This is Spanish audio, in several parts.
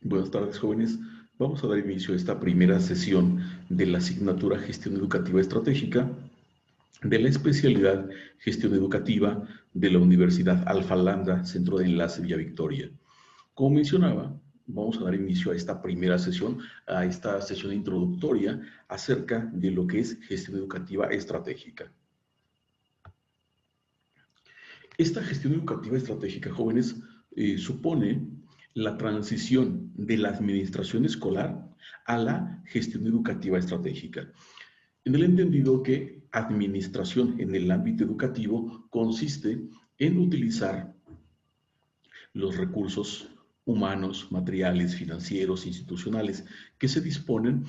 Buenas tardes, jóvenes. Vamos a dar inicio a esta primera sesión de la asignatura Gestión Educativa Estratégica de la especialidad Gestión Educativa de la Universidad Alfa Lambda, Centro de Enlace Villa Victoria. Como mencionaba, vamos a dar inicio a esta primera sesión, a esta sesión introductoria acerca de lo que es Gestión Educativa Estratégica. Esta gestión educativa estratégica, jóvenes, supone la transición de la administración escolar a la gestión educativa estratégica. En el entendido que administración en el ámbito educativo consiste en utilizar los recursos humanos, materiales, financieros, institucionales que se disponen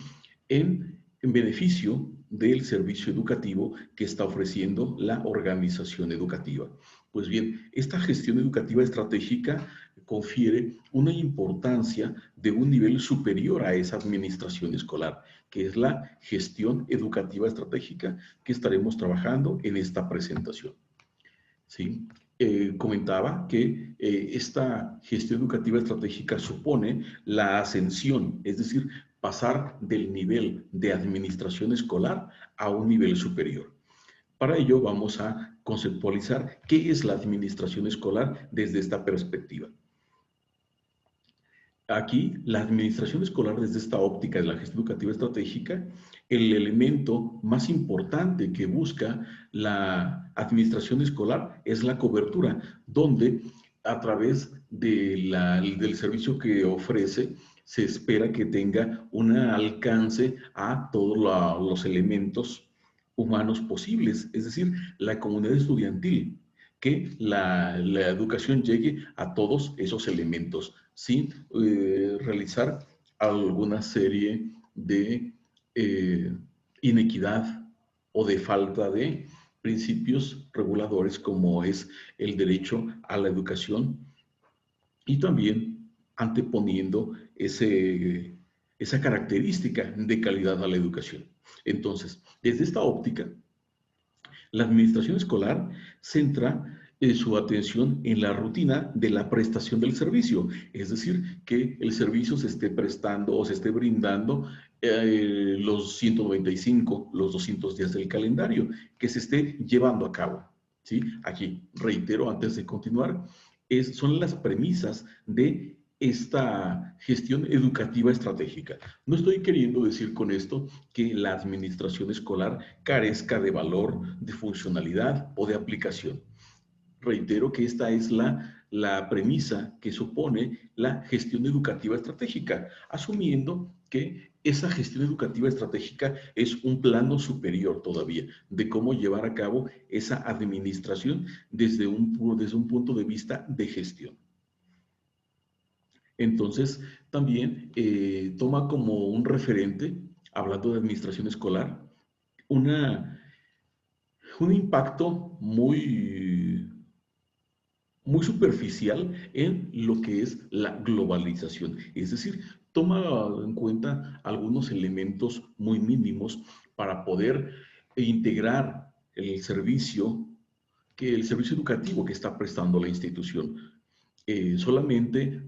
en beneficio del servicio educativo que está ofreciendo la organización educativa. Pues bien, esta gestión educativa estratégica confiere una importancia de un nivel superior a esa administración escolar, que es la gestión educativa estratégica que estaremos trabajando en esta presentación. ¿Sí? Comentaba que esta gestión educativa estratégica supone la ascensión, es decir, pasar del nivel de administración escolar a un nivel superior. Para ello vamos a conceptualizar qué es la administración escolar desde esta perspectiva. Aquí, la administración escolar desde esta óptica de la gestión educativa estratégica, el elemento más importante que busca la administración escolar es la cobertura, donde a través del servicio que ofrece se espera que tenga un alcance a todos los elementos humanos posibles, es decir, la comunidad estudiantil, que la educación llegue a todos esos elementos sin realizar alguna serie de inequidad o de falta de principios reguladores como es el derecho a la educación y también anteponiendo esa característica de calidad a la educación. Entonces, desde esta óptica, la administración escolar centra su atención en la rutina de la prestación del servicio, es decir, que el servicio se esté prestando o se esté brindando los 195, los 200 días del calendario, que se esté llevando a cabo. ¿Sí? Aquí, reitero, antes de continuar, son las premisas de esta gestión educativa estratégica. No estoy queriendo decir con esto que la administración escolar carezca de valor, de funcionalidad o de aplicación. Reitero que esta es la premisa que supone la gestión educativa estratégica, asumiendo que esa gestión educativa estratégica es un plano superior todavía de cómo llevar a cabo esa administración desde un punto de vista de gestión. Entonces, también toma como un referente, hablando de administración escolar, un impacto muy superficial en lo que es la globalización. Es decir, toma en cuenta algunos elementos muy mínimos para poder integrar el servicio educativo que está prestando la institución. Solamente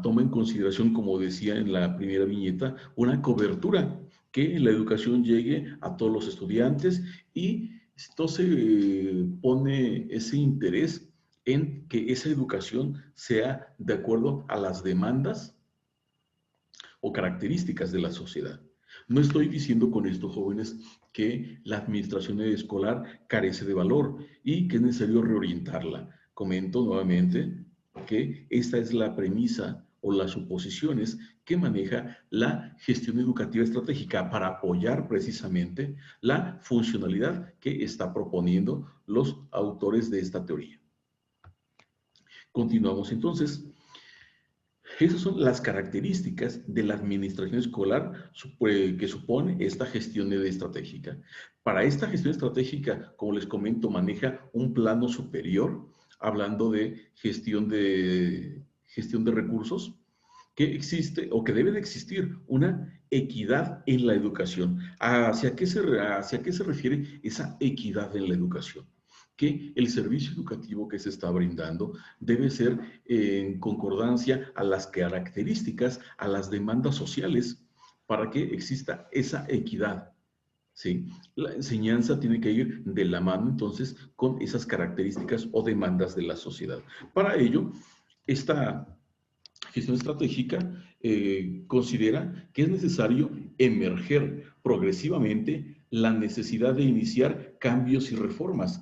toma en consideración, como decía en la primera viñeta, una cobertura, que la educación llegue a todos los estudiantes y entonces pone ese interés en que esa educación sea de acuerdo a las demandas o características de la sociedad. No estoy diciendo con esto, jóvenes, que la administración escolar carece de valor y que es necesario reorientarla. Comento nuevamente que esta es la premisa o las suposiciones que maneja la gestión educativa estratégica para apoyar precisamente la funcionalidad que está proponiendo los autores de esta teoría. Continuamos entonces. Esas son las características de la administración escolar que supone esta gestión estratégica. Para esta gestión estratégica, como les comento, maneja un plano superior, hablando de gestión de recursos, que existe o que debe de existir una equidad en la educación. ¿Hacia qué se refiere esa equidad en la educación? que el servicio educativo que se está brindando debe ser en concordancia a las características, a las demandas sociales, para que exista esa equidad. ¿Sí? La enseñanza tiene que ir de la mano entonces con esas características o demandas de la sociedad. Para ello, esta gestión estratégica considera que es necesario emerger progresivamente la necesidad de iniciar cambios y reformas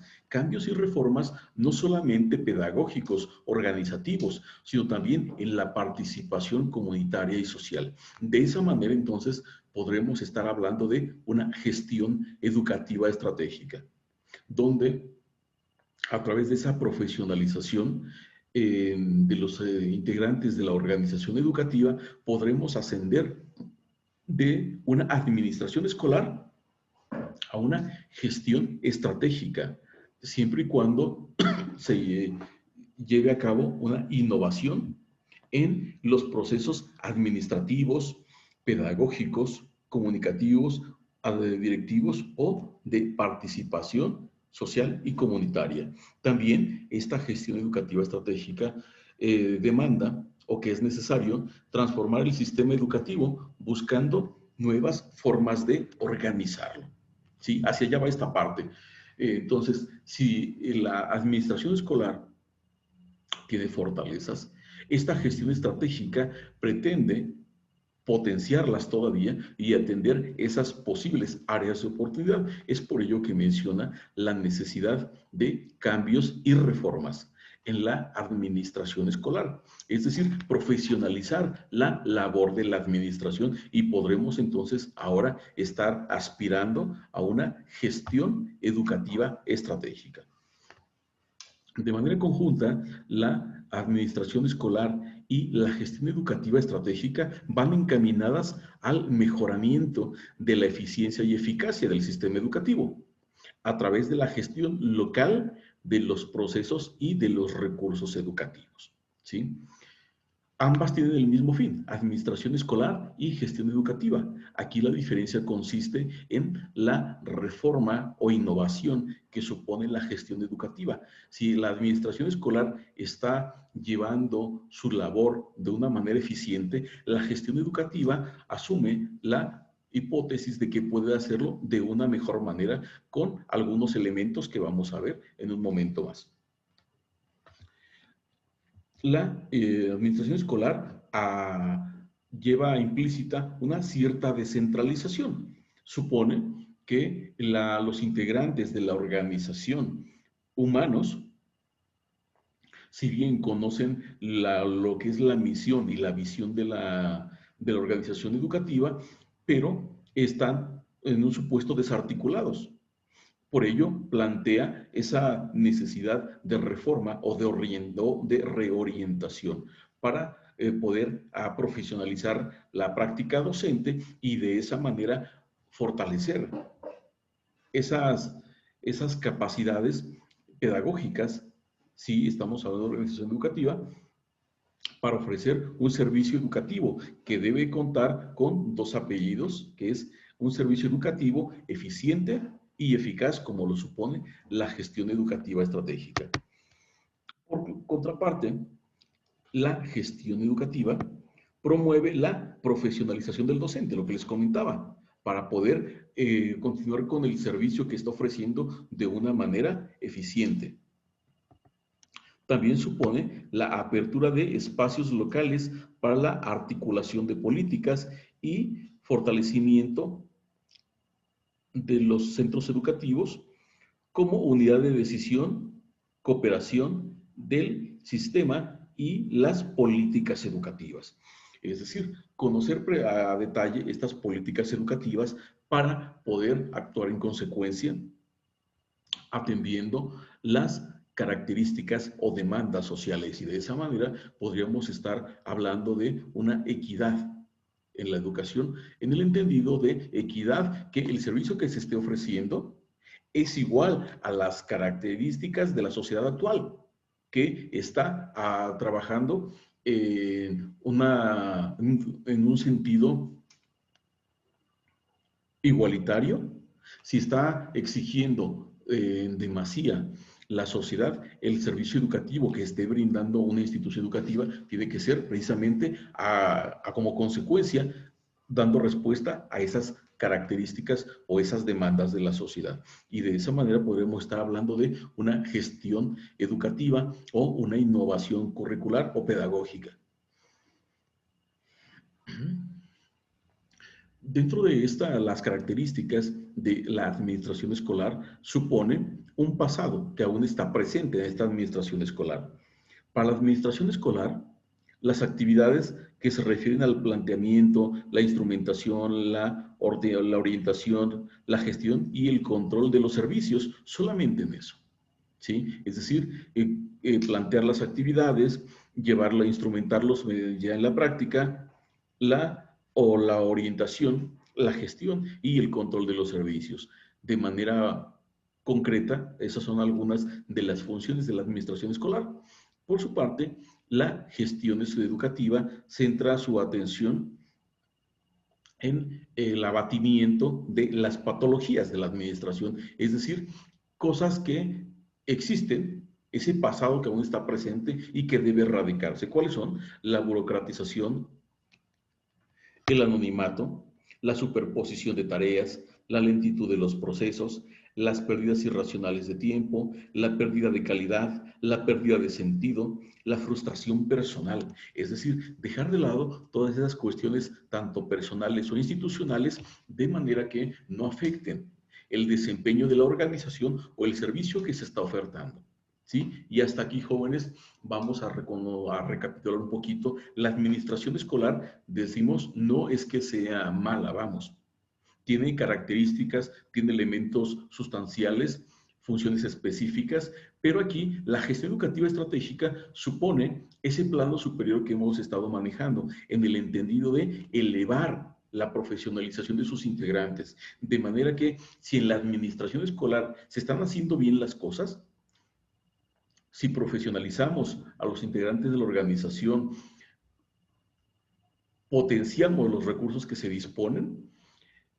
no solamente pedagógicos, organizativos, sino también en la participación comunitaria y social. De esa manera, entonces, podremos estar hablando de una gestión educativa estratégica, donde a través de esa profesionalización de los integrantes de la organización educativa, podremos ascender de una administración escolar a una gestión estratégica, siempre y cuando se lleve a cabo una innovación en los procesos administrativos, pedagógicos, comunicativos, directivos o de participación social y comunitaria. También esta gestión educativa estratégica demanda o que es necesario transformar el sistema educativo buscando nuevas formas de organizarlo. ¿Sí? Hacia allá va esta parte. Entonces, si la administración escolar tiene fortalezas, esta gestión estratégica pretende potenciarlas todavía y atender esas posibles áreas de oportunidad. Es por ello que menciona la necesidad de cambios y reformas en la administración escolar, es decir, profesionalizar la labor de la administración y podremos entonces ahora estar aspirando a una gestión educativa estratégica. De manera conjunta, la administración escolar y la gestión educativa estratégica van encaminadas al mejoramiento de la eficiencia y eficacia del sistema educativo a través de la gestión local de los procesos y de los recursos educativos. ¿Sí? Ambas tienen el mismo fin, administración escolar y gestión educativa. Aquí la diferencia consiste en la reforma o innovación que supone la gestión educativa. Si la administración escolar está llevando su labor de una manera eficiente, la gestión educativa asume la hipótesis de que puede hacerlo de una mejor manera con algunos elementos que vamos a ver en un momento más. La administración escolar lleva implícita una cierta descentralización. Supone que los integrantes de la organización humanos, si bien conocen lo que es la misión y la visión de la organización educativa, pero están en un supuesto desarticulados. Por ello, plantea esa necesidad de reforma o de reorientación para poder profesionalizar la práctica docente y de esa manera fortalecer esas capacidades pedagógicas, si estamos hablando de organización educativa, para ofrecer un servicio educativo que debe contar con dos apellidos, que es un servicio educativo eficiente y eficaz, como lo supone la gestión educativa estratégica. Por contraparte, la gestión educativa promueve la profesionalización del docente, lo que les comentaba, para poder continuar con el servicio que está ofreciendo de una manera eficiente. También supone la apertura de espacios locales para la articulación de políticas y fortalecimiento de los centros educativos como unidad de decisión, cooperación del sistema y las políticas educativas. Es decir, conocer a detalle estas políticas educativas para poder actuar en consecuencia, atendiendo las características o demandas sociales y de esa manera podríamos estar hablando de una equidad en la educación, en el entendido de equidad que el servicio que se esté ofreciendo es igual a las características de la sociedad actual, que está trabajando en un sentido igualitario, si está exigiendo en demasía la sociedad, el servicio educativo que esté brindando una institución educativa tiene que ser precisamente como consecuencia dando respuesta a esas características o esas demandas de la sociedad. Y de esa manera podremos estar hablando de una gestión educativa o una innovación curricular o pedagógica. Dentro de las características de la administración escolar supone un pasado que aún está presente en esta administración escolar. Para la administración escolar, las actividades que se refieren al planteamiento, la instrumentación, la orientación, la gestión y el control de los servicios, solamente en eso, ¿sí? Es decir, plantear las actividades, llevarla, instrumentarlos ya en la práctica, la orientación, la gestión y el control de los servicios. De manera concreta, esas son algunas de las funciones de la administración escolar. Por su parte, la gestión educativa centra su atención en el abatimiento de las patologías de la administración, es decir, cosas que existen, ese pasado que aún está presente y que debe erradicarse. ¿Cuáles son? La burocratización, el anonimato, la superposición de tareas, la lentitud de los procesos, las pérdidas irracionales de tiempo, la pérdida de calidad, la pérdida de sentido, la frustración personal. Es decir, dejar de lado todas esas cuestiones, tanto personales o institucionales, de manera que no afecten el desempeño de la organización o el servicio que se está ofertando. ¿Sí? Y hasta aquí, jóvenes, vamos a recapitular un poquito. La administración escolar, decimos, no es que sea mala, vamos. Tiene características, tiene elementos sustanciales, funciones específicas, pero aquí la gestión educativa estratégica supone ese plano superior que hemos estado manejando, en el entendido de elevar la profesionalización de sus integrantes, de manera que si en la administración escolar se están haciendo bien las cosas, si profesionalizamos a los integrantes de la organización, potenciamos los recursos que se disponen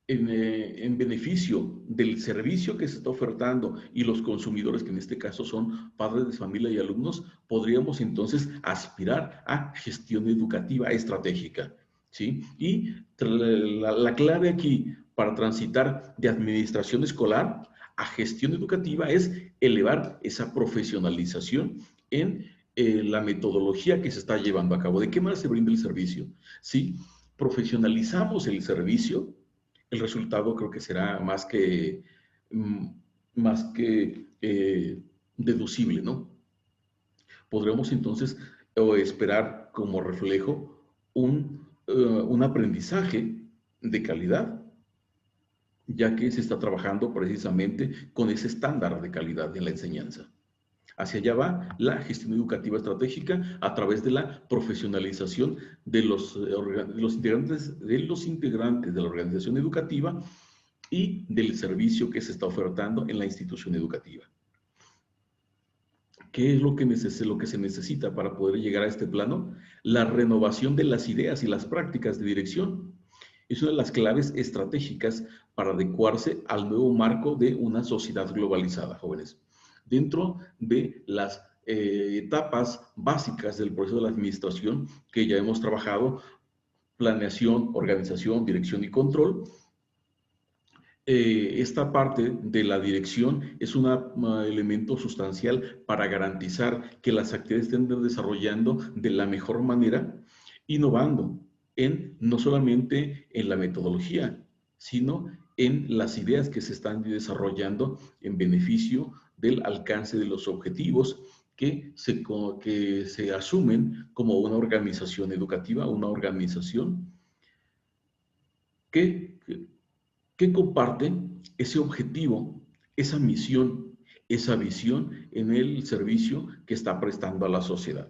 en beneficio del servicio que se está ofertando y los consumidores, que en este caso son padres de familia y alumnos, podríamos entonces aspirar a gestión educativa estratégica, ¿sí? Y la clave aquí para transitar de administración escolar a gestión educativa es elevar esa profesionalización en la metodología que se está llevando a cabo. ¿De qué manera se brinda el servicio? Si profesionalizamos el servicio, el resultado creo que será más que deducible, ¿no? Podremos entonces esperar como reflejo un aprendizaje de calidad, ya que se está trabajando precisamente con ese estándar de calidad en la enseñanza. Hacia allá va la gestión educativa estratégica a través de la profesionalización de los integrantes de la organización educativa y del servicio que se está ofertando en la institución educativa. ¿Qué es lo que se necesita para poder llegar a este plano? La renovación de las ideas y las prácticas de dirección. Es una de las claves estratégicas para adecuarse al nuevo marco de una sociedad globalizada, jóvenes. Dentro de las etapas básicas del proceso de la administración que ya hemos trabajado, planeación, organización, dirección y control. Esta parte de la dirección es un elemento sustancial para garantizar que las actividades estén desarrollando de la mejor manera, innovando no solamente en la metodología, sino en las ideas que se están desarrollando en beneficio del alcance de los objetivos que se asumen como una organización educativa, una organización que comparte ese objetivo, esa misión, esa visión en el servicio que está prestando a la sociedad.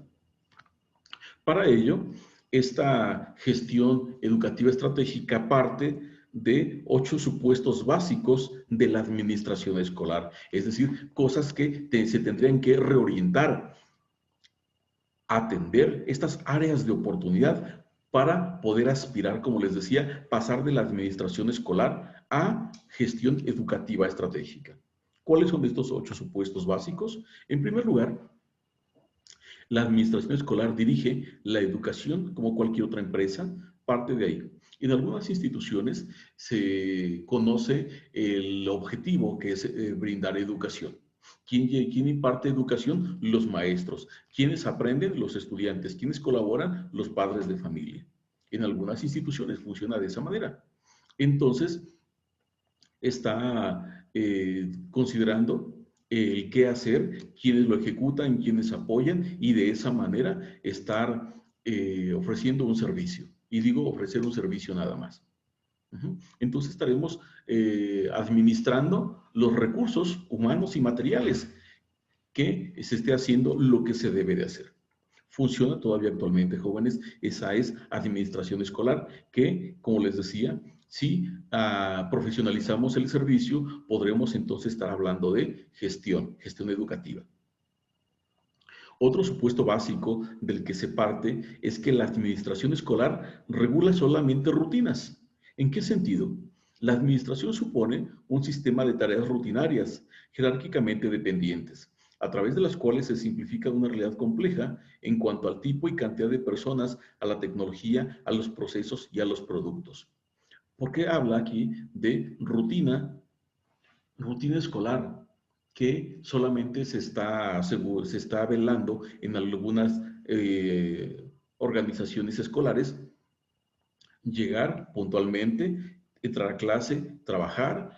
Para ello, esta gestión educativa estratégica parte de 8 supuestos básicos de la administración escolar, es decir, cosas que se tendrían que reorientar, atender estas áreas de oportunidad para poder aspirar, como les decía, pasar de la administración escolar a gestión educativa estratégica. ¿Cuáles son estos 8 supuestos básicos? En primer lugar, la administración escolar dirige la educación como cualquier otra empresa, parte de ahí. En algunas instituciones se conoce el objetivo que es brindar educación. ¿Quién imparte educación? Los maestros. ¿Quiénes aprenden? Los estudiantes. ¿Quiénes colaboran? Los padres de familia. En algunas instituciones funciona de esa manera. Entonces, está considerando el qué hacer, quiénes lo ejecutan, quiénes apoyan y de esa manera estar ofreciendo un servicio. Y digo ofrecer un servicio nada más. Entonces estaremos administrando los recursos humanos y materiales que se esté haciendo lo que se debe de hacer. Funciona todavía actualmente, jóvenes, esa es administración escolar que, como les decía, si profesionalizamos el servicio, podremos entonces estar hablando de gestión educativa. Otro supuesto básico del que se parte es que la administración escolar regula solamente rutinas. ¿En qué sentido? La administración supone un sistema de tareas rutinarias, jerárquicamente dependientes, a través de las cuales se simplifica una realidad compleja en cuanto al tipo y cantidad de personas, a la tecnología, a los procesos y a los productos. ¿Por qué habla aquí de rutina escolar? Que solamente se está velando en algunas organizaciones escolares, llegar puntualmente, entrar a clase, trabajar,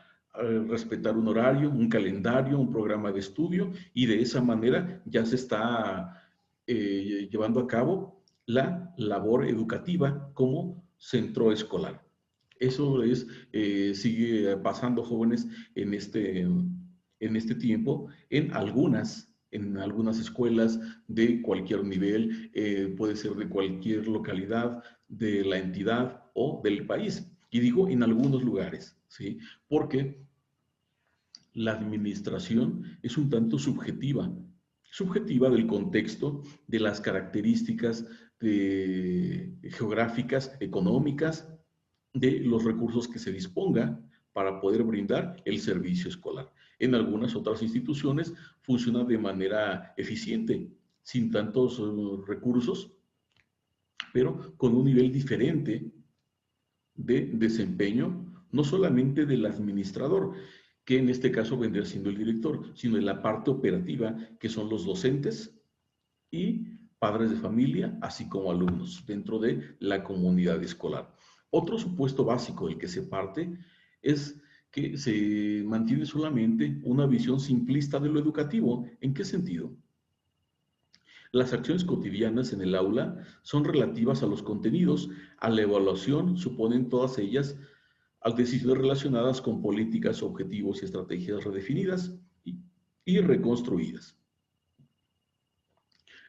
respetar un horario, un calendario, un programa de estudio y de esa manera ya se está llevando a cabo la labor educativa como centro escolar. Eso sigue pasando, jóvenes, en este tiempo, en algunas escuelas de cualquier nivel, puede ser de cualquier localidad, de la entidad o del país. Y digo en algunos lugares, ¿sí? Porque la administración es un tanto subjetiva del contexto, de las características geográficas, económicas, de los recursos que se disponga para poder brindar el servicio escolar. En algunas otras instituciones funciona de manera eficiente, sin tantos recursos, pero con un nivel diferente de desempeño, no solamente del administrador, que en este caso vendría siendo el director, sino de la parte operativa, que son los docentes y padres de familia, así como alumnos dentro de la comunidad escolar. Otro supuesto básico del que se parte es que se mantiene solamente una visión simplista de lo educativo. ¿En qué sentido? Las acciones cotidianas en el aula son relativas a los contenidos, a la evaluación, suponen todas ellas a decisiones relacionadas con políticas, objetivos y estrategias redefinidas y reconstruidas.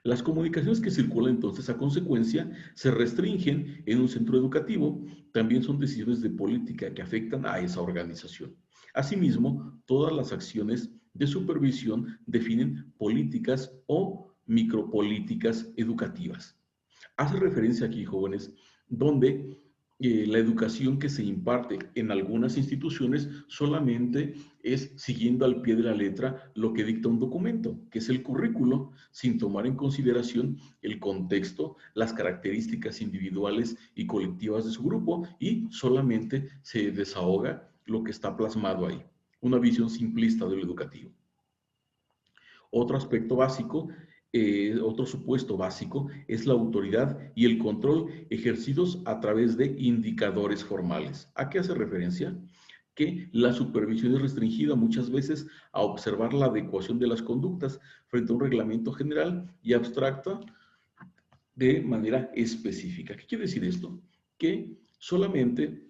Las comunicaciones que circulan entonces a consecuencia se restringen en un centro educativo, también son decisiones de política que afectan a esa organización. Asimismo, todas las acciones de supervisión definen políticas o micropolíticas educativas. Hace referencia aquí, jóvenes, donde la educación que se imparte en algunas instituciones solamente es siguiendo al pie de la letra lo que dicta un documento, que es el currículo, sin tomar en consideración el contexto, las características individuales y colectivas de su grupo y solamente se desahoga lo que está plasmado ahí. Una visión simplista de lo educativo. Otro aspecto básico, otro supuesto básico es la autoridad y el control ejercidos a través de indicadores formales. ¿A qué hace referencia? Que la supervisión es restringida muchas veces a observar la adecuación de las conductas frente a un reglamento general y abstracta de manera específica. ¿Qué quiere decir esto? Que solamente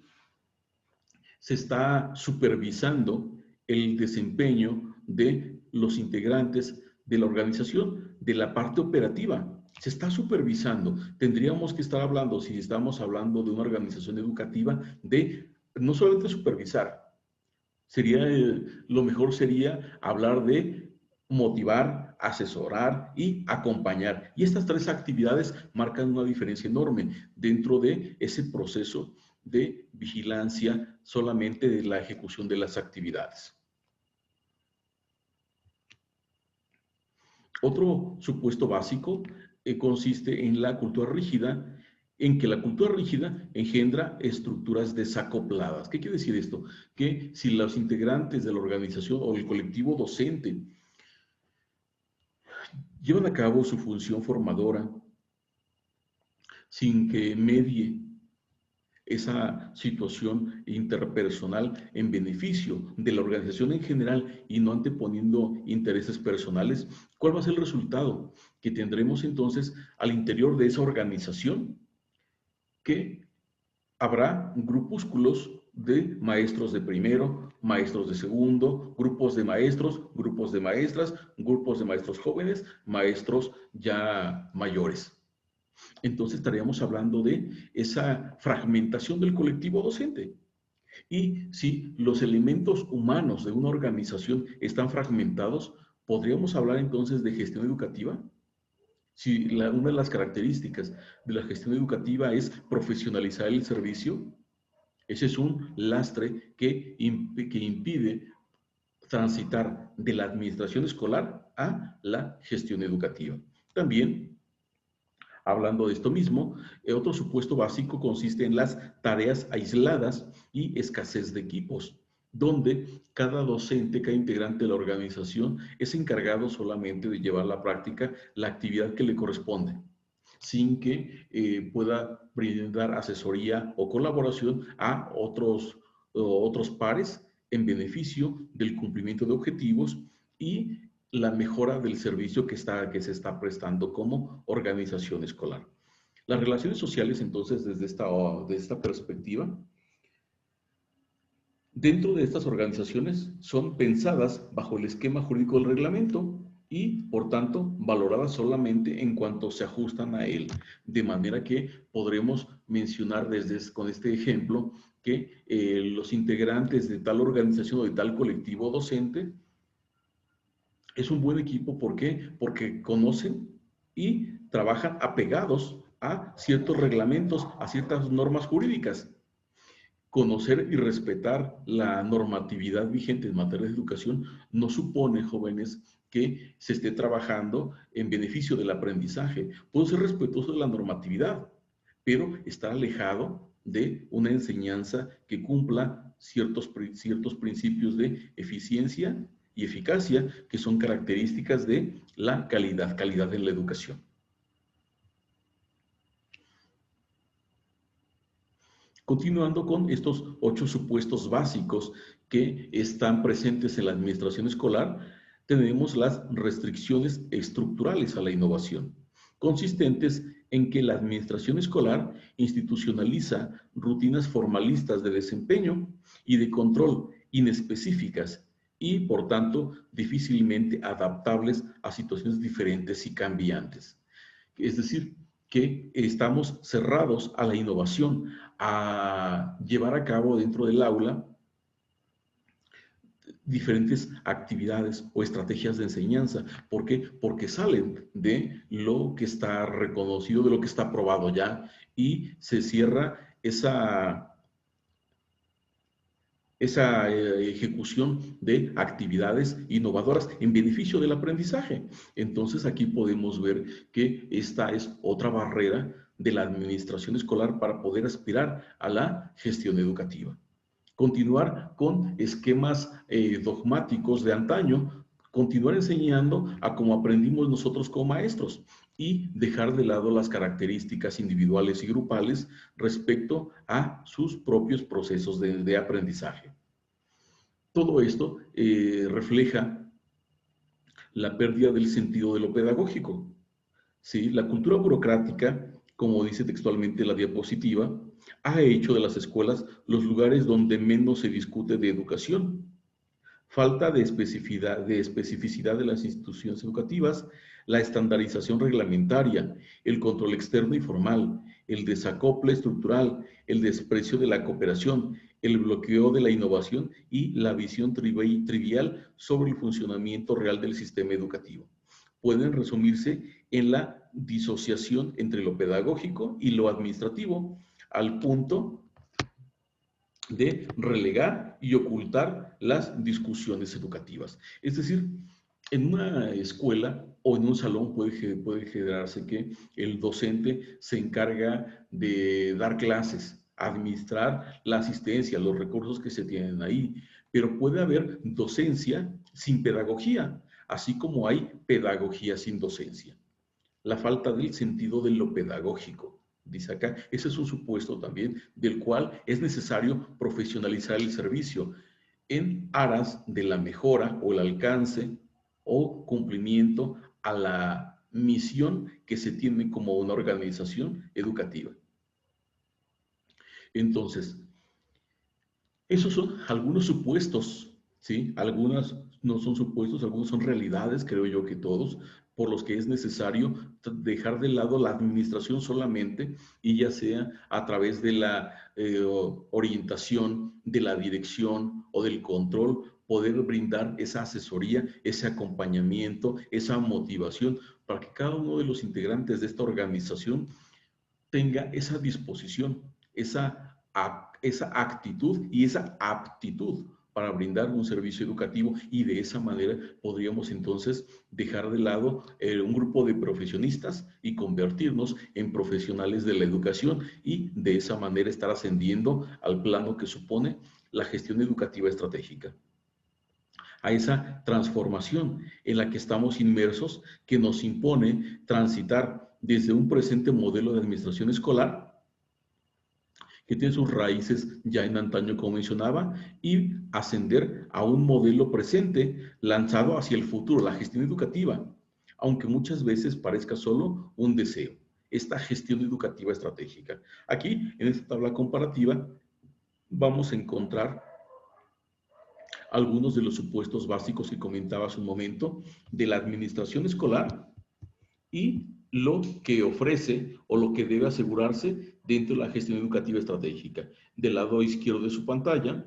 se está supervisando el desempeño de los integrantes de la organización, de la parte operativa. Se está supervisando. Tendríamos que estar hablando, si estamos hablando de una organización educativa, de no solamente supervisar, lo mejor sería hablar de motivar, asesorar y acompañar. Y estas tres actividades marcan una diferencia enorme dentro de ese proceso de vigilancia solamente de la ejecución de las actividades. Otro supuesto básico consiste en la cultura rígida, en que la cultura rígida engendra estructuras desacopladas. ¿Qué quiere decir esto? Que si los integrantes de la organización o el colectivo docente llevan a cabo su función formadora sin que medie esa situación interpersonal en beneficio de la organización en general y no anteponiendo intereses personales, ¿cuál va a ser el resultado? Que tendremos entonces al interior de esa organización que habrá grupúsculos de maestros de primero, maestros de segundo, grupos de maestros, grupos de maestras, grupos de maestros jóvenes, maestros ya mayores. Entonces estaríamos hablando de esa fragmentación del colectivo docente. Y si los elementos humanos de una organización están fragmentados, ¿podríamos hablar entonces de gestión educativa? Si una de las características de la gestión educativa es profesionalizar el servicio, ese es un lastre que impide transitar de la administración escolar a la gestión educativa. También, hablando de esto mismo, otro supuesto básico consiste en las tareas aisladas y escasez de equipos, donde cada docente, cada integrante de la organización es encargado solamente de llevar a la práctica la actividad que le corresponde, sin que pueda brindar asesoría o colaboración a otros pares en beneficio del cumplimiento de objetivos y la mejora del servicio que se está prestando como organización escolar. Las relaciones sociales, entonces, desde esta perspectiva, dentro de estas organizaciones son pensadas bajo el esquema jurídico del reglamento y, por tanto, valoradas solamente en cuanto se ajustan a él. De manera que podremos mencionar con este ejemplo que los integrantes de tal organización o de tal colectivo docente es un buen equipo. ¿Por qué? Porque conocen y trabajan apegados a ciertos reglamentos, a ciertas normas jurídicas. Conocer y respetar la normatividad vigente en materia de educación no supone, jóvenes, que se esté trabajando en beneficio del aprendizaje. Puedo ser respetuoso de la normatividad, pero estar alejado de una enseñanza que cumpla ciertos principios de eficiencia y eficacia que son características de la calidad en la educación. Continuando con estos 8 supuestos básicos que están presentes en la administración escolar, tenemos las restricciones estructurales a la innovación, consistentes en que la administración escolar institucionaliza rutinas formalistas de desempeño y de control inespecíficas y, por tanto, difícilmente adaptables a situaciones diferentes y cambiantes. Es decir, que estamos cerrados a la innovación, a llevar a cabo dentro del aula diferentes actividades o estrategias de enseñanza. ¿Por qué? Porque salen de lo que está reconocido, de lo que está probado ya, y se cierra esa ejecución de actividades innovadoras en beneficio del aprendizaje. Entonces aquí podemos ver que esta es otra barrera de la administración escolar para poder aspirar a la gestión educativa. Continuar con esquemas dogmáticos de antaño, continuar enseñando a como aprendimos nosotros como maestros y dejar de lado las características individuales y grupales respecto a sus propios procesos de aprendizaje. Todo esto refleja la pérdida del sentido de lo pedagógico. ¿Sí? La cultura burocrática, como dice textualmente la diapositiva, ha hecho de las escuelas los lugares donde menos se discute de educación. Falta de especificidad de las instituciones educativas, la estandarización reglamentaria, el control externo y formal, el desacople estructural, el desprecio de la cooperación, el bloqueo de la innovación y la visión trivial sobre el funcionamiento real del sistema educativo. Pueden resumirse en la disociación entre lo pedagógico y lo administrativo, al punto de relegar y ocultar las discusiones educativas. Es decir, en una escuela o en un salón puede generarse que el docente se encarga de dar clases, administrar la asistencia, los recursos que se tienen ahí, pero puede haber docencia sin pedagogía, así como hay pedagogía sin docencia. La falta del sentido de lo pedagógico, dice acá. Ese es un supuesto también del cual es necesario profesionalizar el servicio en aras de la mejora o el alcance o cumplimiento a la misión que se tiene como una organización educativa. Entonces, esos son algunos supuestos, ¿sí? Algunas no son supuestos, algunos son realidades, creo yo que todos, por los que es necesario dejar de lado la administración solamente y ya sea a través de la orientación, de la dirección o del control, poder brindar esa asesoría, ese acompañamiento, esa motivación para que cada uno de los integrantes de esta organización tenga esa disposición, esa actitud y esa aptitud para brindar un servicio educativo, y de esa manera podríamos entonces dejar de lado un grupo de profesionistas y convertirnos en profesionales de la educación, y de esa manera estar ascendiendo al plano que supone la gestión educativa estratégica, a esa transformación en la que estamos inmersos, que nos impone transitar desde un presente modelo de administración escolar que tiene sus raíces ya en antaño, como mencionaba, y ascender a un modelo presente lanzado hacia el futuro, la gestión educativa, aunque muchas veces parezca solo un deseo, esta gestión educativa estratégica. Aquí, en esta tabla comparativa, vamos a encontrar algunos de los supuestos básicos que comentaba hace un momento de la administración escolar y lo que ofrece o lo que debe asegurarse dentro de la gestión educativa estratégica. Del lado izquierdo de su pantalla,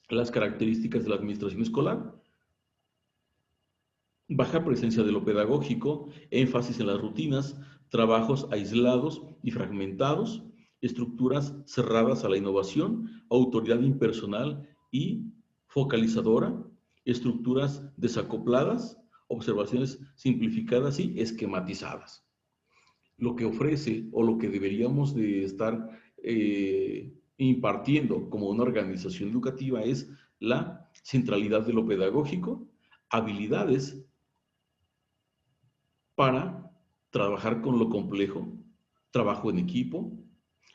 las características de la administración escolar: baja presencia de lo pedagógico, énfasis en las rutinas, trabajos aislados y fragmentados, estructuras cerradas a la innovación, autoridad impersonal y focalizadora, estructuras desacopladas, observaciones simplificadas y esquematizadas. Lo que ofrece o lo que deberíamos de estar impartiendo como una organización educativa es la centralidad de lo pedagógico, habilidades para trabajar con lo complejo, trabajo en equipo,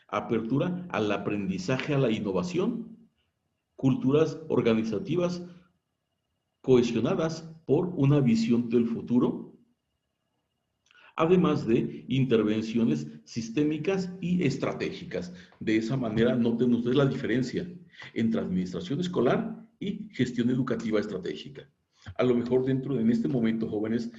apertura al aprendizaje, a la innovación, culturas organizativas cohesionadas por una visión del futuro, además de intervenciones sistémicas y estratégicas. De esa manera, noten ustedes la diferencia entre administración escolar y gestión educativa estratégica. A lo mejor en este momento, jóvenes,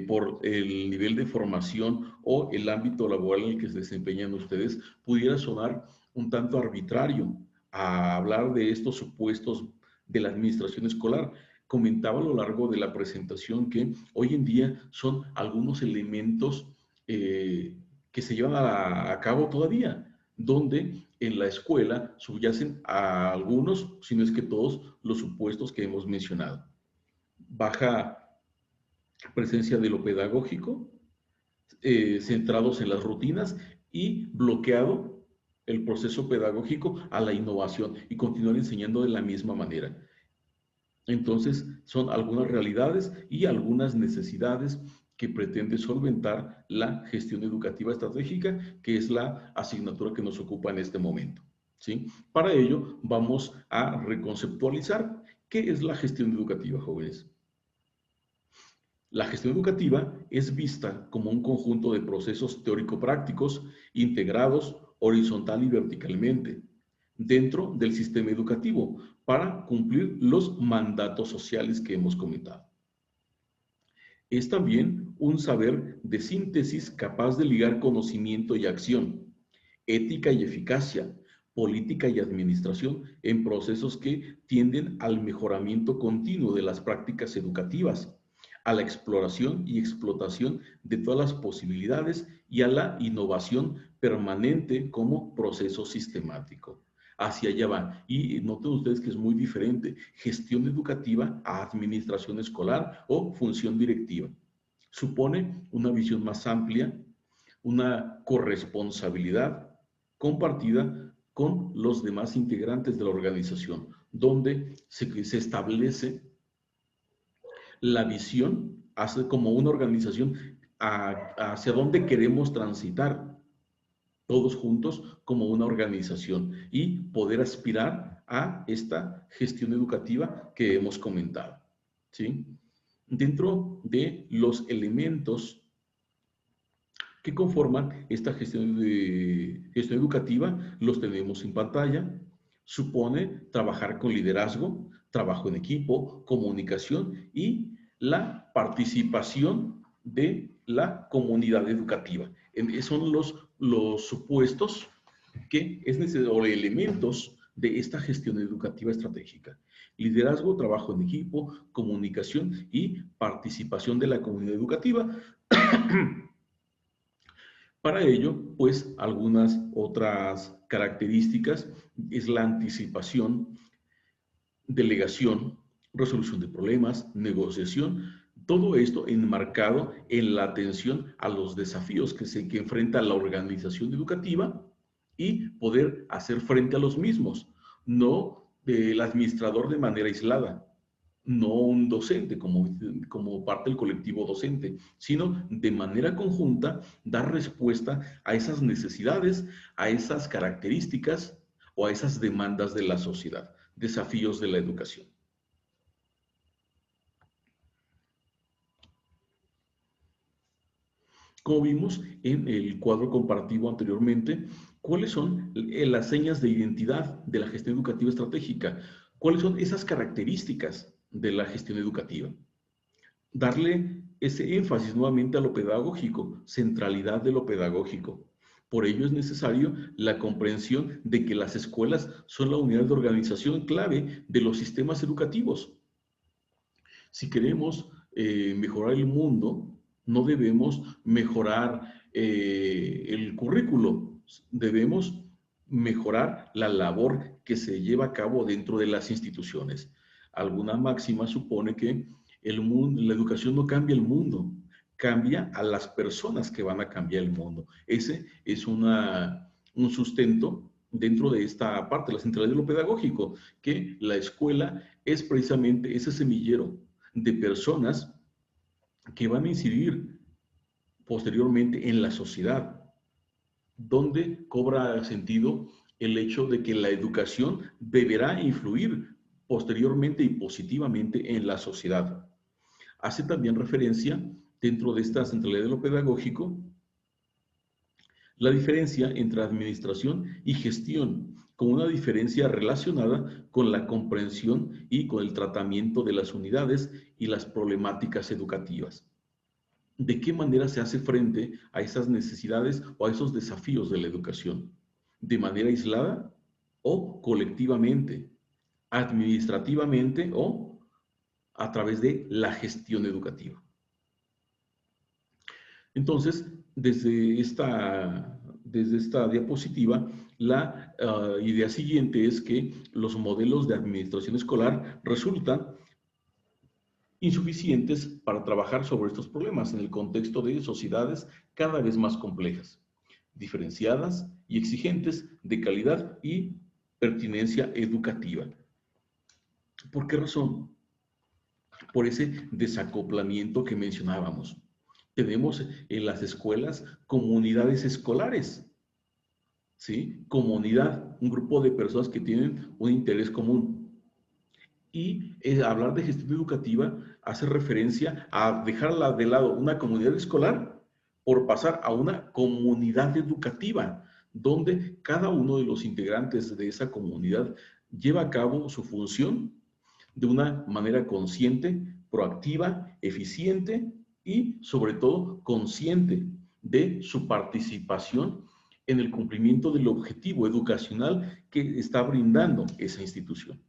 por el nivel de formación o el ámbito laboral en el que se desempeñan ustedes, pudiera sonar un tanto arbitrario a hablar de estos supuestos de la administración escolar. Comentaba a lo largo de la presentación que hoy en día son algunos elementos que se llevan a cabo todavía, donde en la escuela subyacen a algunos, si no es que todos, los supuestos que hemos mencionado. Baja presencia de lo pedagógico, centrados en las rutinas, y bloqueado el proceso pedagógico a la innovación y continuar enseñando de la misma manera. Entonces, son algunas realidades y algunas necesidades que pretende solventar la gestión educativa estratégica, que es la asignatura que nos ocupa en este momento, ¿sí? Para ello, vamos a reconceptualizar qué es la gestión educativa, jóvenes. La gestión educativa es vista como un conjunto de procesos teórico-prácticos integrados horizontal y verticalmente dentro del sistema educativo para cumplir los mandatos sociales que hemos comentado. Es también un saber de síntesis capaz de ligar conocimiento y acción, ética y eficacia, política y administración en procesos que tienden al mejoramiento continuo de las prácticas educativas, a la exploración y explotación de todas las posibilidades y a la innovación permanente como proceso sistemático. Hacia allá va. Y noten ustedes que es muy diferente gestión educativa a administración escolar o función directiva. Supone una visión más amplia, una corresponsabilidad compartida con los demás integrantes de la organización, donde se establece la visión hacia como una organización hacia dónde queremos transitar todos juntos como una organización y poder aspirar a esta gestión educativa que hemos comentado, ¿sí? Dentro de los elementos que conforman esta gestión educativa, los tenemos en pantalla. Supone trabajar con liderazgo, trabajo en equipo, comunicación y la participación de la comunidad educativa. Son los supuestos que es necesario, o elementos de esta gestión educativa estratégica. Liderazgo, trabajo en equipo, comunicación y participación de la comunidad educativa. Para ello, pues algunas otras características es la anticipación, delegación, resolución de problemas, negociación, todo esto enmarcado en la atención a los desafíos que enfrenta la organización educativa y poder hacer frente a los mismos, no el administrador de manera aislada, no un docente como parte del colectivo docente, sino de manera conjunta dar respuesta a esas necesidades, a esas características o a esas demandas de la sociedad, desafíos de la educación. Como vimos en el cuadro comparativo anteriormente, ¿cuáles son las señas de identidad de la gestión educativa estratégica? ¿Cuáles son esas características de la gestión educativa? Darle ese énfasis nuevamente a lo pedagógico, centralidad de lo pedagógico. Por ello es necesario la comprensión de que las escuelas son la unidad de organización clave de los sistemas educativos. Si queremos mejorar el mundo, no debemos mejorar el currículo, debemos mejorar la labor que se lleva a cabo dentro de las instituciones. Alguna máxima supone que el mundo, la educación no cambia el mundo, cambia a las personas que van a cambiar el mundo. Ese es un sustento dentro de esta parte, la centralidad de lo pedagógico, que la escuela es precisamente ese semillero de personas que van a incidir posteriormente en la sociedad, donde cobra sentido el hecho de que la educación deberá influir posteriormente y positivamente en la sociedad. Hace también referencia, dentro de esta centralidad de lo pedagógico, la diferencia entre administración y gestión, como una diferencia relacionada con la comprensión y con el tratamiento de las unidades y las problemáticas educativas. ¿De qué manera se hace frente a esas necesidades o a esos desafíos de la educación? ¿De manera aislada o colectivamente? ¿Administrativamente o a través de la gestión educativa? Entonces, desde esta diapositiva, la idea siguiente es que los modelos de administración escolar resultan insuficientes para trabajar sobre estos problemas en el contexto de sociedades cada vez más complejas, diferenciadas y exigentes de calidad y pertinencia educativa. ¿Por qué razón? Por ese desacoplamiento que mencionábamos. Tenemos en las escuelas comunidades escolares, ¿sí? Comunidad, un grupo de personas que tienen un interés común. Y hablar de gestión educativa hace referencia a dejar de lado una comunidad escolar por pasar a una comunidad educativa, donde cada uno de los integrantes de esa comunidad lleva a cabo su función de una manera consciente, proactiva, eficiente y sobre todo consciente de su participación en el cumplimiento del objetivo educacional que está brindando esa institución.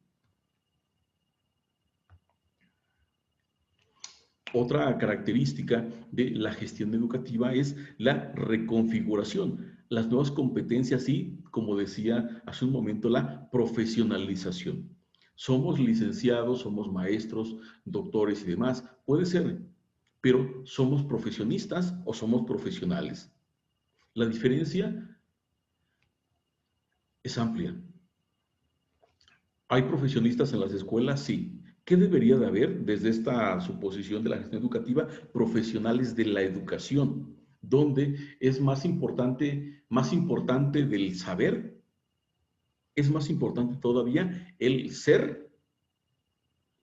Otra característica de la gestión educativa es la reconfiguración, las nuevas competencias y, como decía hace un momento, la profesionalización. Somos licenciados, somos maestros, doctores y demás. Puede ser, pero ¿somos profesionistas o somos profesionales? La diferencia es amplia. ¿Hay profesionistas en las escuelas? Sí. ¿Qué debería de haber desde esta suposición de la gestión educativa? Profesionales de la educación, donde es más importante del saber, es más importante todavía el ser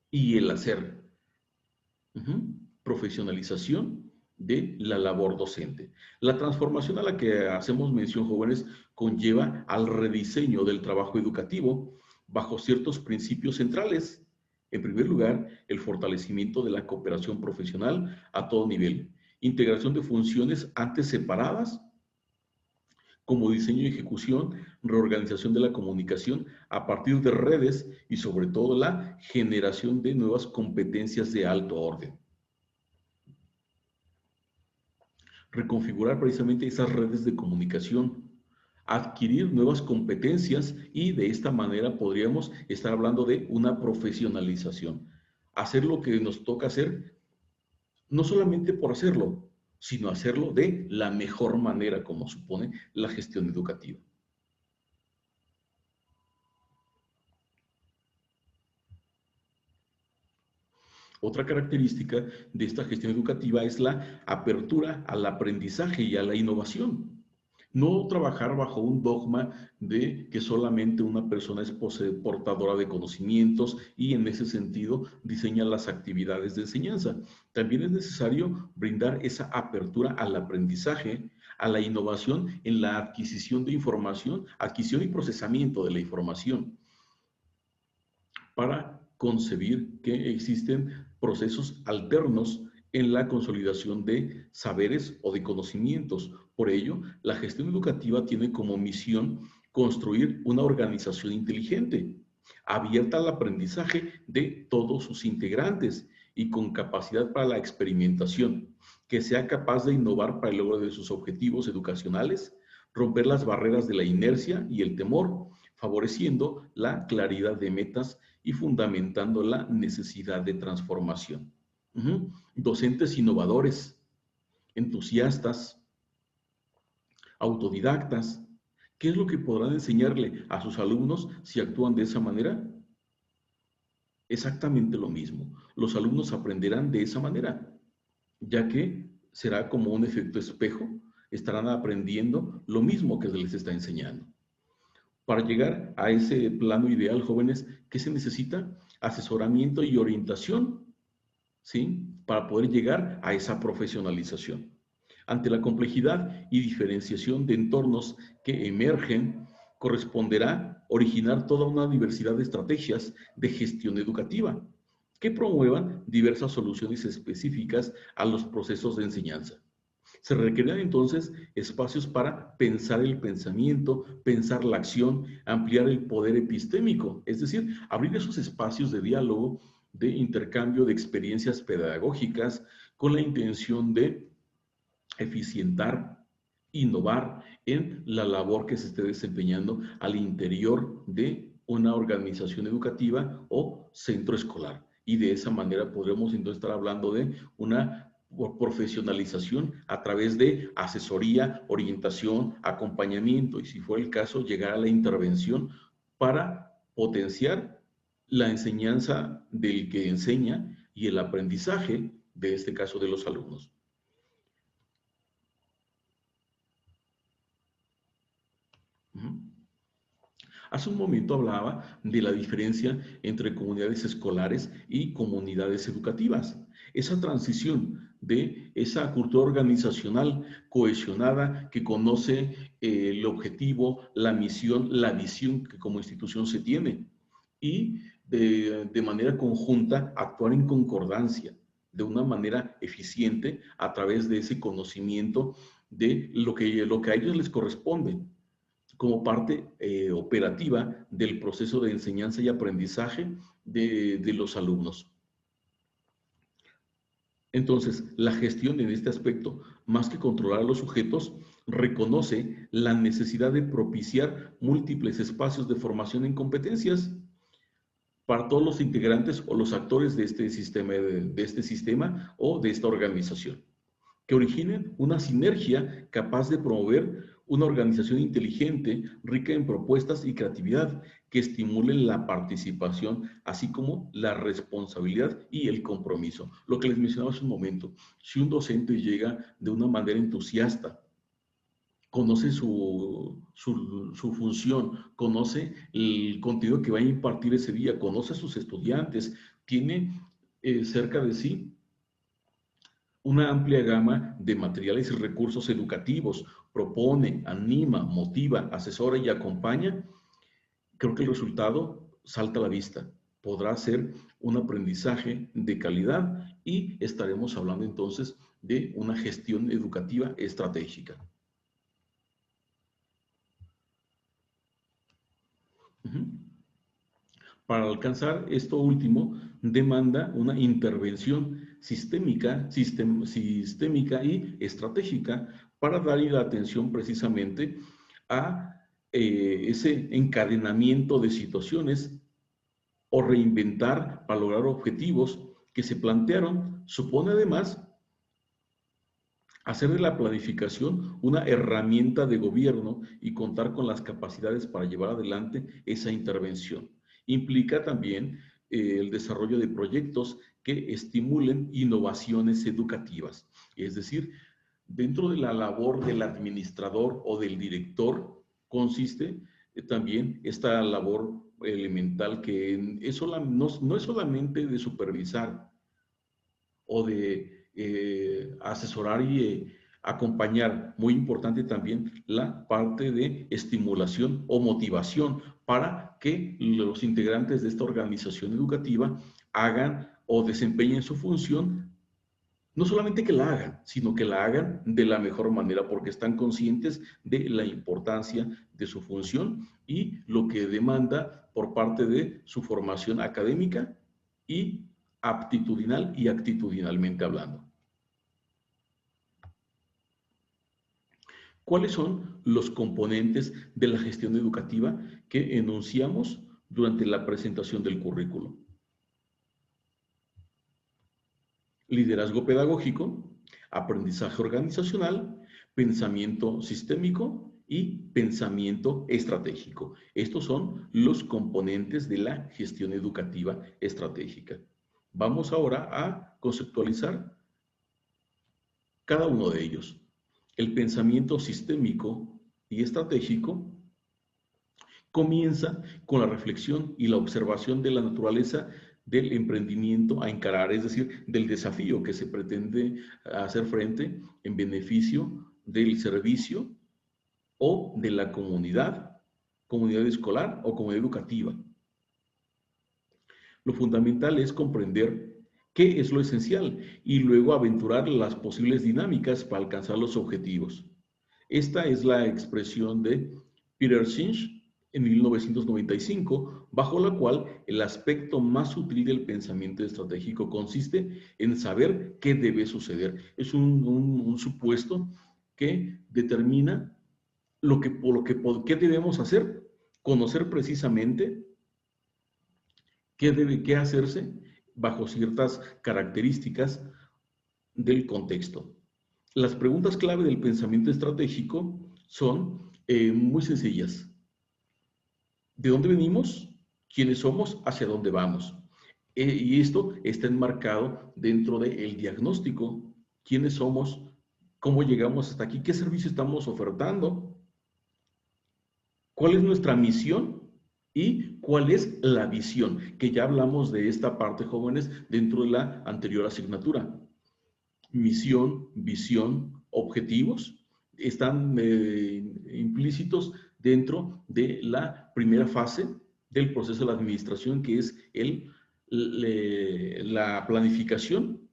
y el hacer. Profesionalización de la labor docente. La transformación a la que hacemos mención, jóvenes, conlleva al rediseño del trabajo educativo bajo ciertos principios centrales. En primer lugar, el fortalecimiento de la cooperación profesional a todo nivel, integración de funciones antes separadas como diseño y ejecución, reorganización de la comunicación a partir de redes y sobre todo la generación de nuevas competencias de alto orden. Reconfigurar precisamente esas redes de comunicación, adquirir nuevas competencias y de esta manera podríamos estar hablando de una profesionalización. Hacer lo que nos toca hacer, no solamente por hacerlo, sino hacerlo de la mejor manera, como supone la gestión educativa. Otra característica de esta gestión educativa es la apertura al aprendizaje y a la innovación. No trabajar bajo un dogma de que solamente una persona es portadora de conocimientos y en ese sentido diseña las actividades de enseñanza. También es necesario brindar esa apertura al aprendizaje, a la innovación en la adquisición de información, adquisición y procesamiento de la información, para concebir que existen procesos alternos en la consolidación de saberes o de conocimientos. Por ello, la gestión educativa tiene como misión construir una organización inteligente, abierta al aprendizaje de todos sus integrantes y con capacidad para la experimentación, que sea capaz de innovar para el logro de sus objetivos educacionales, romper las barreras de la inercia y el temor, favoreciendo la claridad de metas y fundamentando la necesidad de transformación. Docentes innovadores, entusiastas, autodidactas. ¿Qué es lo que podrán enseñarle a sus alumnos si actúan de esa manera? Exactamente lo mismo. Los alumnos aprenderán de esa manera, ya que será como un efecto espejo, estarán aprendiendo lo mismo que se les está enseñando. Para llegar a ese plano ideal, jóvenes, ¿qué se necesita? Asesoramiento y orientación, ¿sí? Para poder llegar a esa profesionalización. Ante la complejidad y diferenciación de entornos que emergen, corresponderá originar toda una diversidad de estrategias de gestión educativa que promuevan diversas soluciones específicas a los procesos de enseñanza. Se requerirán entonces espacios para pensar el pensamiento, pensar la acción, ampliar el poder epistémico, es decir, abrir esos espacios de diálogo, de intercambio de experiencias pedagógicas con la intención de eficientar, innovar en la labor que se esté desempeñando al interior de una organización educativa o centro escolar. Y de esa manera podremos entonces estar hablando de una profesionalización a través de asesoría, orientación, acompañamiento y si fue el caso, llegar a la intervención para potenciar la enseñanza del que enseña y el aprendizaje, de este caso de los alumnos. Hace un momento hablaba de la diferencia entre comunidades escolares y comunidades educativas. Esa transición de esa cultura organizacional cohesionada que conoce el objetivo, la misión, la visión que como institución se tiene y de manera conjunta actuar en concordancia, de una manera eficiente a través de ese conocimiento de lo que a ellos les corresponde como parte operativa del proceso de enseñanza y aprendizaje de los alumnos. Entonces, la gestión en este aspecto, más que controlar a los sujetos, reconoce la necesidad de propiciar múltiples espacios de formación en competencias para todos los integrantes o los actores de este sistema o de esta organización, que originen una sinergia capaz de promover una organización inteligente, rica en propuestas y creatividad, que estimulen la participación, así como la responsabilidad y el compromiso. Lo que les mencionaba hace un momento, si un docente llega de una manera entusiasta, conoce su función, conoce el contenido que va a impartir ese día, conoce a sus estudiantes, tiene cerca de sí una amplia gama de materiales y recursos educativos, propone, anima, motiva, asesora y acompaña, creo que el resultado salta a la vista. Podrá ser un aprendizaje de calidad y estaremos hablando entonces de una gestión educativa estratégica. Para alcanzar esto último, demanda una intervención sistémica y estratégica para darle la atención precisamente a ese encadenamiento de situaciones o reinventar para lograr objetivos que se plantearon. Supone además hacer de la planificación una herramienta de gobierno y contar con las capacidades para llevar adelante esa intervención. Implica también el desarrollo de proyectos que estimulen innovaciones educativas. Es decir, dentro de la labor del administrador o del director consiste también esta labor elemental que no es solamente de supervisar o de asesorar y acompañar. Muy importante también la parte de estimulación o motivación para que los integrantes de esta organización educativa hagan o desempeñen su función. No solamente que la hagan, sino que la hagan de la mejor manera porque están conscientes de la importancia de su función y lo que demanda por parte de su formación académica y aptitudinal y actitudinalmente hablando. ¿Cuáles son los componentes de la gestión educativa que enunciamos durante la presentación del currículo? Liderazgo pedagógico, aprendizaje organizacional, pensamiento sistémico y pensamiento estratégico. Estos son los componentes de la gestión educativa estratégica. Vamos ahora a conceptualizar cada uno de ellos. El pensamiento sistémico y estratégico comienza con la reflexión y la observación de la naturaleza del emprendimiento a encarar, es decir, del desafío que se pretende hacer frente en beneficio del servicio o de la comunidad escolar o comunidad educativa. Lo fundamental es comprender qué es lo esencial y luego aventurar las posibles dinámicas para alcanzar los objetivos. Esta es la expresión de Peter Senge en 1995, bajo la cual el aspecto más útil del pensamiento estratégico consiste en saber qué debe suceder. Es un supuesto que determina qué debemos hacer, conocer precisamente qué hacerse bajo ciertas características del contexto. Las preguntas clave del pensamiento estratégico son muy sencillas. ¿De dónde venimos? ¿Quiénes somos? ¿Hacia dónde vamos? Y esto está enmarcado dentro del diagnóstico. ¿Quiénes somos? ¿Cómo llegamos hasta aquí? ¿Qué servicio estamos ofertando? ¿Cuál es nuestra misión? ¿Y cuál es la visión? Que ya hablamos de esta parte, jóvenes, dentro de la anterior asignatura. Misión, visión, objetivos están implícitos dentro de la primera fase del proceso de la administración, que es la planificación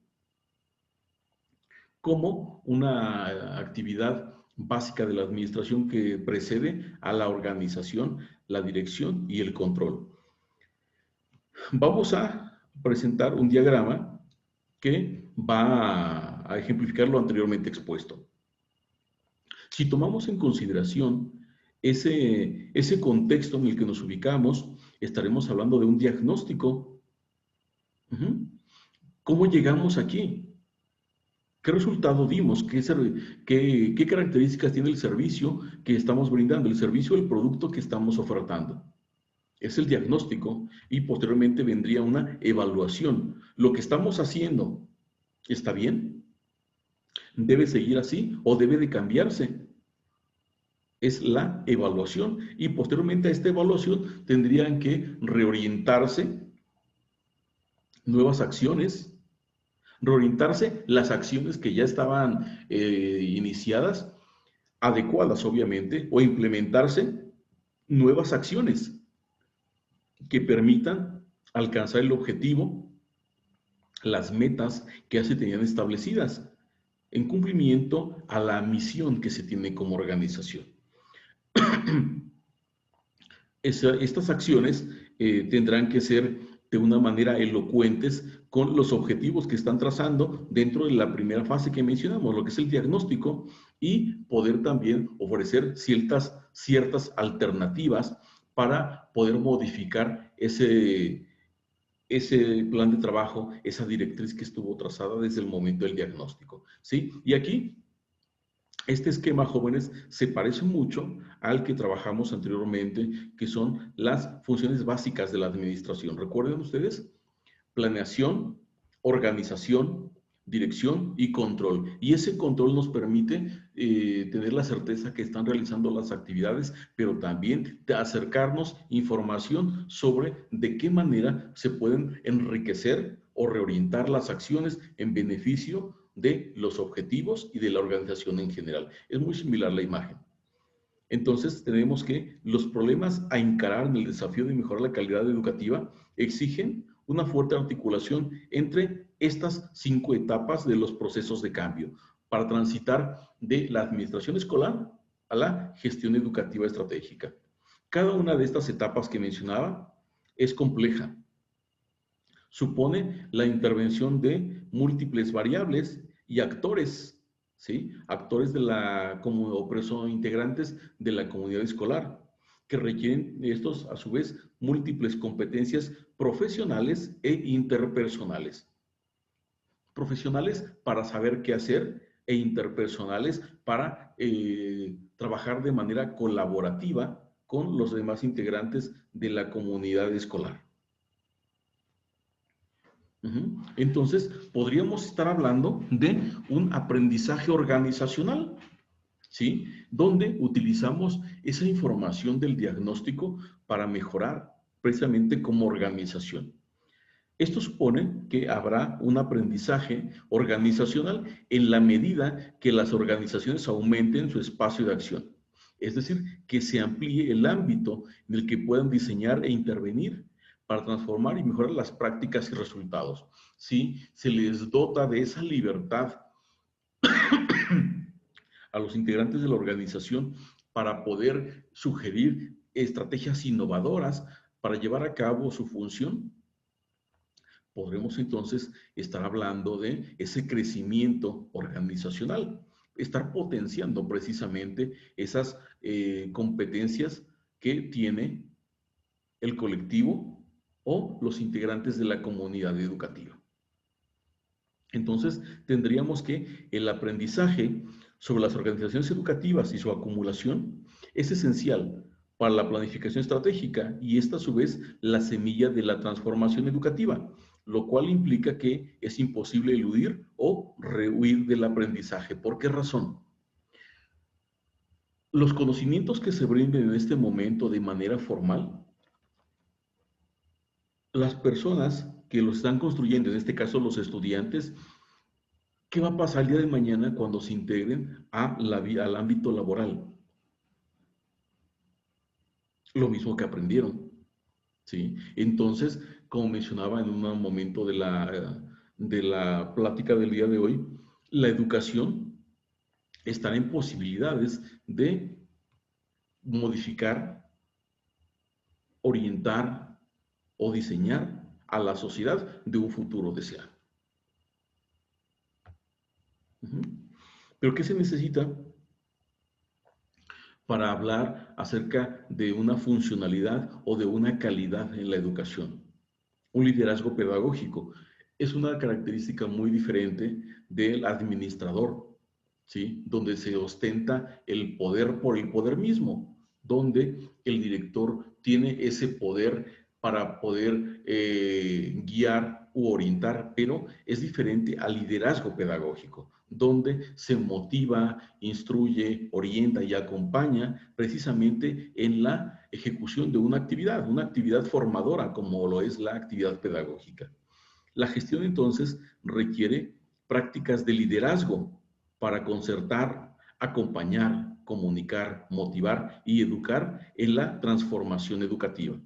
como una actividad básica de la administración que precede a la organización, la dirección y el control. Vamos a presentar un diagrama que va a ejemplificar lo anteriormente expuesto. Si tomamos en consideración ese contexto en el que nos ubicamos, estaremos hablando de un diagnóstico. Ujú. ¿Cómo llegamos aquí? ¿Qué resultado dimos? ¿Qué características tiene el servicio que estamos brindando? El servicio o el producto que estamos ofertando. Es el diagnóstico y posteriormente vendría una evaluación. ¿Lo que estamos haciendo está bien? ¿Debe seguir así o debe de cambiarse? Es la evaluación y posteriormente a esta evaluación tendrían que reorientarse nuevas acciones, reorientarse las acciones que ya estaban iniciadas, adecuadas obviamente, o implementarse nuevas acciones que permitan alcanzar el objetivo, las metas que ya se tenían establecidas en cumplimiento a la misión que se tiene como organización. Estas acciones tendrán que ser de una manera elocuentes con los objetivos que están trazando dentro de la primera fase que mencionamos, lo que es el diagnóstico, y poder también ofrecer ciertas alternativas para poder modificar ese plan de trabajo, esa directriz que estuvo trazada desde el momento del diagnóstico. ¿Sí? Y aquí este esquema, jóvenes, se parece mucho al que trabajamos anteriormente, que son las funciones básicas de la administración. ¿Recuerden ustedes? Planeación, organización, dirección y control. Y ese control nos permite tener la certeza que están realizando las actividades, pero también de acercarnos información sobre de qué manera se pueden enriquecer o reorientar las acciones en beneficio de los objetivos y de la organización en general. Es muy similar la imagen. Entonces, tenemos que los problemas a encarar en el desafío de mejorar la calidad educativa exigen una fuerte articulación entre estas 5 etapas de los procesos de cambio para transitar de la administración escolar a la gestión educativa estratégica. Cada una de estas etapas que mencionaba es compleja. Supone la intervención de múltiples variables y actores, ¿sí? Actores de la comunidad, integrantes de la comunidad escolar, que requieren estos, a su vez, múltiples competencias profesionales e interpersonales. Profesionales para saber qué hacer e interpersonales para trabajar de manera colaborativa con los demás integrantes de la comunidad escolar. Entonces, podríamos estar hablando de un aprendizaje organizacional, ¿sí? Donde utilizamos esa información del diagnóstico para mejorar precisamente como organización. Esto supone que habrá un aprendizaje organizacional en la medida que las organizaciones aumenten su espacio de acción. Es decir, que se amplíe el ámbito en el que puedan diseñar e intervenir para transformar y mejorar las prácticas y resultados. ¿Sí? Se les dota de esa libertad a los integrantes de la organización para poder sugerir estrategias innovadoras para llevar a cabo su función. Podremos entonces estar hablando de ese crecimiento organizacional, estar potenciando precisamente esas competencias que tiene el colectivo o los integrantes de la comunidad educativa. Entonces, tendríamos que el aprendizaje sobre las organizaciones educativas y su acumulación es esencial para la planificación estratégica y esta a su vez la semilla de la transformación educativa, lo cual implica que es imposible eludir o rehuir del aprendizaje. ¿Por qué razón? Los conocimientos que se brinden en este momento de manera formal, las personas que lo están construyendo, en este caso los estudiantes, ¿qué va a pasar el día de mañana cuando se integren al ámbito laboral? Lo mismo que aprendieron, ¿sí? Entonces, como mencionaba en un momento de la plática del día de hoy, la educación está en posibilidades de modificar, orientar o diseñar a la sociedad de un futuro deseado. Pero ¿qué se necesita para hablar acerca de una funcionalidad o de una calidad en la educación. Un liderazgo pedagógico es una característica muy diferente del administrador, ¿sí? Donde se ostenta el poder por el poder mismo, donde el director tiene ese poder para poder guiar u orientar, pero es diferente al liderazgo pedagógico, donde se motiva, instruye, orienta y acompaña precisamente en la ejecución de una actividad formadora como lo es la actividad pedagógica. La gestión entonces requiere prácticas de liderazgo para concertar, acompañar, comunicar, motivar y educar en la transformación educativa.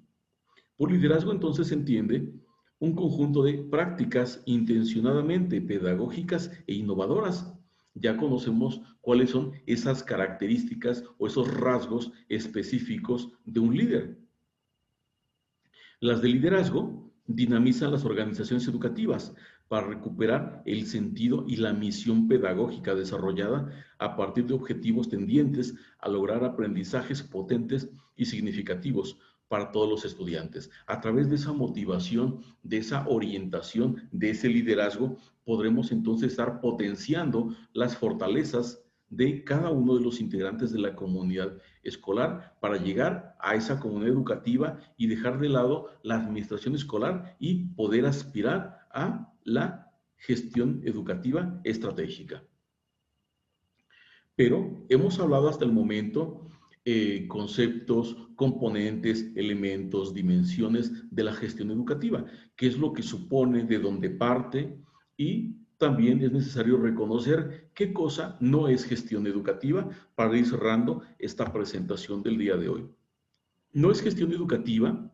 Por liderazgo entonces se entiende un conjunto de prácticas intencionadamente pedagógicas e innovadoras. Ya conocemos cuáles son esas características o esos rasgos específicos de un líder. Las de liderazgo dinamizan las organizaciones educativas para recuperar el sentido y la misión pedagógica desarrollada a partir de objetivos tendientes a lograr aprendizajes potentes y significativos para todos los estudiantes. A través de esa motivación, de esa orientación, de ese liderazgo, podremos entonces estar potenciando las fortalezas de cada uno de los integrantes de la comunidad escolar para llegar a esa comunidad educativa y dejar de lado la administración escolar y poder aspirar a la gestión educativa estratégica. Pero hemos hablado hasta el momento conceptos, componentes, elementos, dimensiones de la gestión educativa, qué es lo que supone, de dónde parte, y también es necesario reconocer qué cosa no es gestión educativa para ir cerrando esta presentación del día de hoy. No es gestión educativa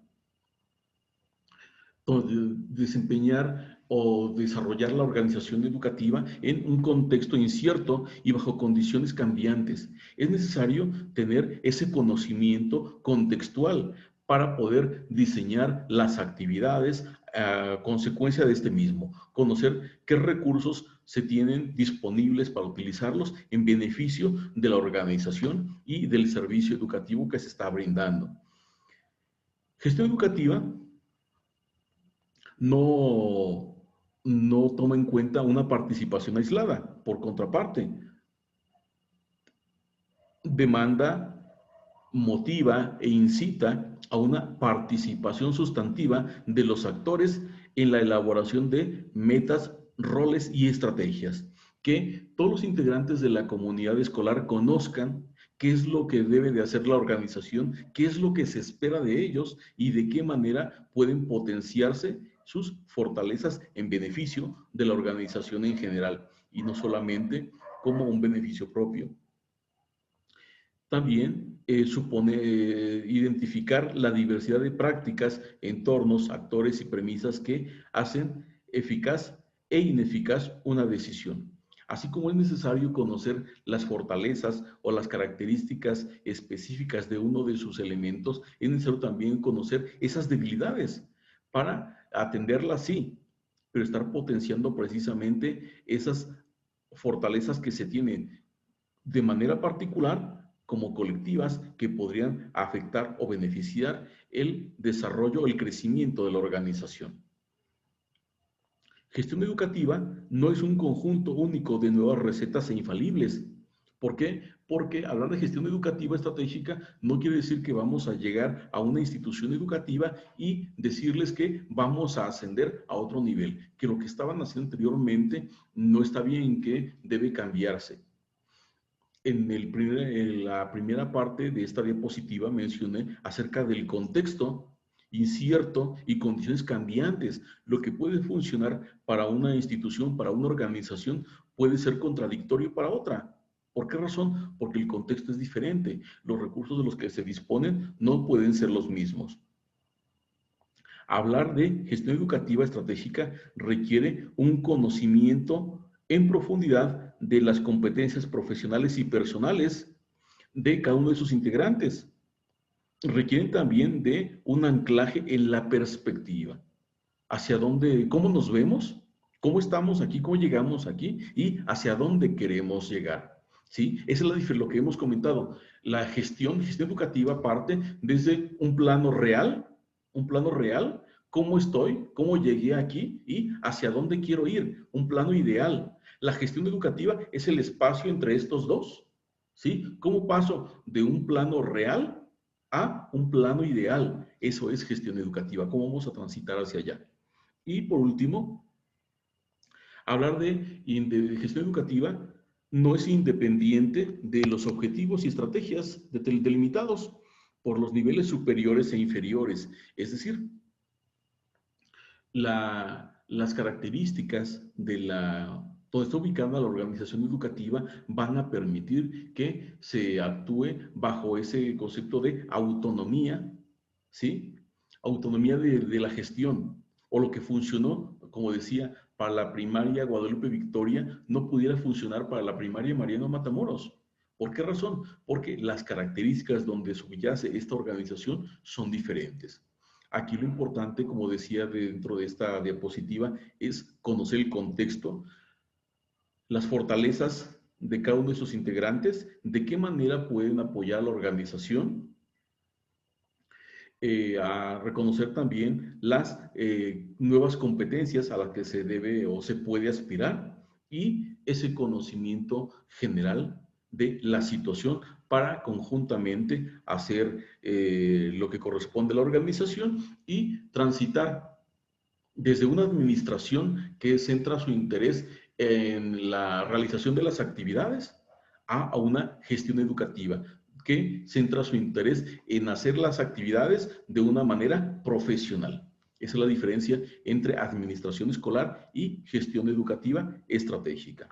desempeñar o desarrollar la organización educativa en un contexto incierto y bajo condiciones cambiantes. Es necesario tener ese conocimiento contextual para poder diseñar las actividades a consecuencia de este mismo, conocer qué recursos se tienen disponibles para utilizarlos en beneficio de la organización y del servicio educativo que se está brindando. Gestión educativa no, no toma en cuenta una participación aislada. Por contraparte, demanda, motiva e incita a una participación sustantiva de los actores en la elaboración de metas, roles y estrategias. Que todos los integrantes de la comunidad escolar conozcan qué es lo que debe de hacer la organización, qué es lo que se espera de ellos y de qué manera pueden potenciarse sus fortalezas en beneficio de la organización en general y no solamente como un beneficio propio. También supone identificar la diversidad de prácticas, entornos, actores y premisas que hacen eficaz e ineficaz una decisión. Así como es necesario conocer las fortalezas o las características específicas de uno de sus elementos, es necesario también conocer esas debilidades para atenderlas, sí, pero estar potenciando precisamente esas fortalezas que se tienen de manera particular como colectivas que podrían afectar o beneficiar el desarrollo o el crecimiento de la organización. Gestión educativa no es un conjunto único de nuevas recetas e infalibles. ¿Por qué? Porque hablar de gestión educativa estratégica no quiere decir que vamos a llegar a una institución educativa y decirles que vamos a ascender a otro nivel, que lo que estaban haciendo anteriormente no está bien, que debe cambiarse. En la primera parte de esta diapositiva mencioné acerca del contexto incierto y condiciones cambiantes. Lo que puede funcionar para una institución, para una organización, puede ser contradictorio para otra. ¿Por qué razón? Porque el contexto es diferente. Los recursos de los que se disponen no pueden ser los mismos. Hablar de gestión educativa estratégica requiere un conocimiento en profundidad de las competencias profesionales y personales de cada uno de sus integrantes. Requieren también de un anclaje en la perspectiva. Hacia dónde, cómo nos vemos, cómo estamos aquí, cómo llegamos aquí y hacia dónde queremos llegar. ¿sí? Esa es lo que hemos comentado. La gestión educativa parte desde un plano real, cómo estoy, cómo llegué aquí y hacia dónde quiero ir, un plano ideal. La gestión educativa es el espacio entre estos dos, ¿sí? ¿Cómo paso de un plano real a un plano ideal? Eso es gestión educativa, cómo vamos a transitar hacia allá. Y por último, hablar de gestión educativa no es independiente de los objetivos y estrategias delimitados por los niveles superiores e inferiores. Es decir, las características de donde está ubicada la organización educativa van a permitir que se actúe bajo ese concepto de autonomía, ¿sí? Autonomía de la gestión, o lo que funcionó, como decía, para la primaria Guadalupe Victoria, no pudiera funcionar para la primaria Mariano Matamoros. ¿Por qué razón? Porque las características donde subyace esta organización son diferentes. Aquí lo importante, como decía dentro de esta diapositiva, es conocer el contexto, las fortalezas de cada uno de sus integrantes, de qué manera pueden apoyar a la organización, a reconocer también las nuevas competencias a las que se debe o se puede aspirar y ese conocimiento general de la situación para conjuntamente hacer lo que corresponde a la organización y transitar desde una administración que centra su interés en la realización de las actividades a una gestión educativa que centra su interés en hacer las actividades de una manera profesional. Esa es la diferencia entre administración escolar y gestión educativa estratégica.